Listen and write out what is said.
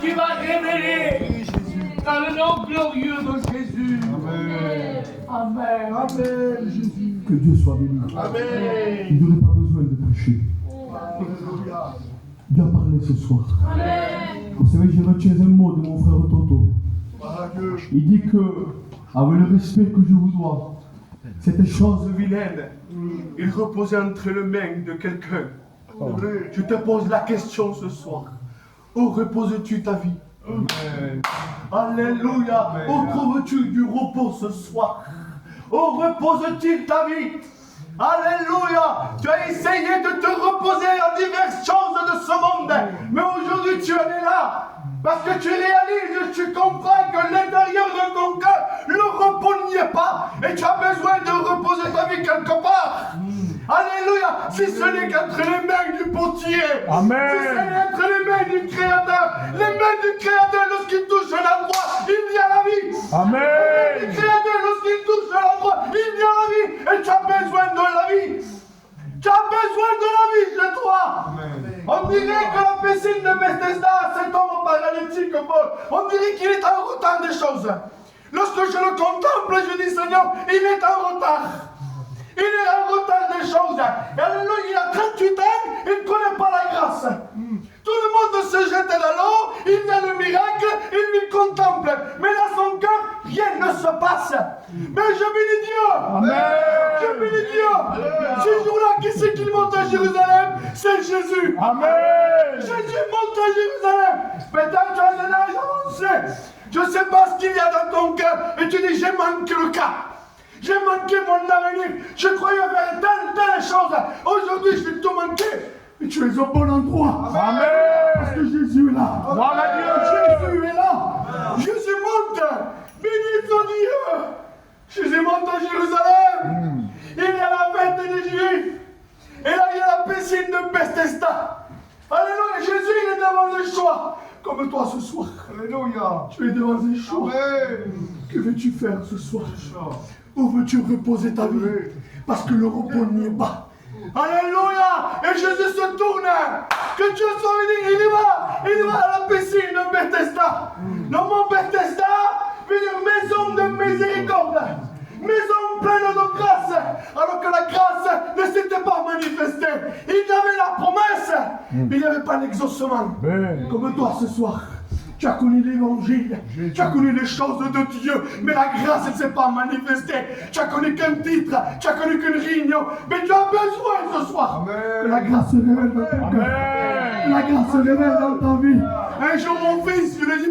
qui va révéler dans le nom glorieux de Jésus. Amen. Amen. Amen, Jésus. Que Dieu soit béni. Amen. Il n'aurait pas besoin de prêcher. Alléluia. Dieu a parlé ce soir. Amen. Vous savez, je retiens un mot de mon frère Toto. Voilà Dieu. Il dit que, avec le respect que je vous dois, cette chose vilaine, il reposait entre les mains de quelqu'un. Je te pose la question ce soir. Où reposes-tu ta vie? Amen. Alléluia. Amen. Où trouves-tu du repos ce soir? Où repose-t-il ta vie? Alléluia. Tu as essayé de te reposer à diverses choses de ce monde. Mais aujourd'hui tu en es là. Parce que tu réalises, tu comprends que l'intérieur de ton cœur, le repos n'y est pas. Et tu as besoin de reposer ta vie quelque part. Alléluia. Si ce n'est qu'entre les mains du potier. Amen. Si ce n'est entre les mains du Créateur. Les mains du Créateur, lorsqu'il touche l'endroit, il y a la vie. Amen. Le Créateur, lorsqu'il touche l'endroit, il y a la vie. Et tu as besoin de la vie. Tu as besoin de la vie chez toi. Amen. On dirait que la piscine de Bethesda, cet homme paralytique, Paul, on dirait qu'il est en retard des choses. Lorsque je le contemple, je dis, Seigneur, il est en retard. Il est en retard des choses. Et alléluia, il a 38 ans, il ne connaît pas la grâce. Tout le monde se jette dans l'eau, il y a le miracle, il lui contemple. Mais dans son cœur, rien ne se passe. Mais je bénis Dieu. Amen. Je bénis Dieu. Ce jour-là, qui c'est qui monte à Jérusalem? C'est Jésus. Amen. Jésus monte à Jérusalem. Peut-être tu as un âge avancé. Je ne sais pas ce qu'il y a dans ton cœur. Et tu dis, j'ai manqué le cap. J'ai manqué mon avenir. Je croyais faire telle chose. Aujourd'hui, je vais tout manquer. Et tu es au bon endroit. Amen. Parce que Jésus est là. Voilà Dieu. Jésus est là. Jésus monte. Béni soit Dieu. Jésus monte à Jérusalem. Il y a la fête des Juifs. Et là, il y a la piscine de Bethesda. Alléluia. Jésus, il est devant le choix. Comme toi ce soir. Alléluia. Tu es devant un choix. Amen. Que veux-tu faire ce soir? Où veux-tu reposer ta vie? Parce que le repos n'y est pas. Alléluia. Et Jésus se tourne. Que Dieu soit béni. Il va à la piscine de Bethesda. Le mot Bethesda veut dire maison de miséricorde. Maison pleine de grâce. Alors que la grâce ne s'était pas manifestée. Il y avait la promesse, mais il n'y avait pas l'exaucement. Amen. Comme toi ce soir. Tu as connu l'évangile, tu as connu les choses de Dieu, mais la grâce ne s'est pas manifestée. Tu as connu qu'un titre, tu as connu qu'une réunion, mais tu as besoin ce soir que la grâce se révèle dans ton cœur. Amen. La grâce se révèle dans ta vie. Un jour, mon fils, je l'ai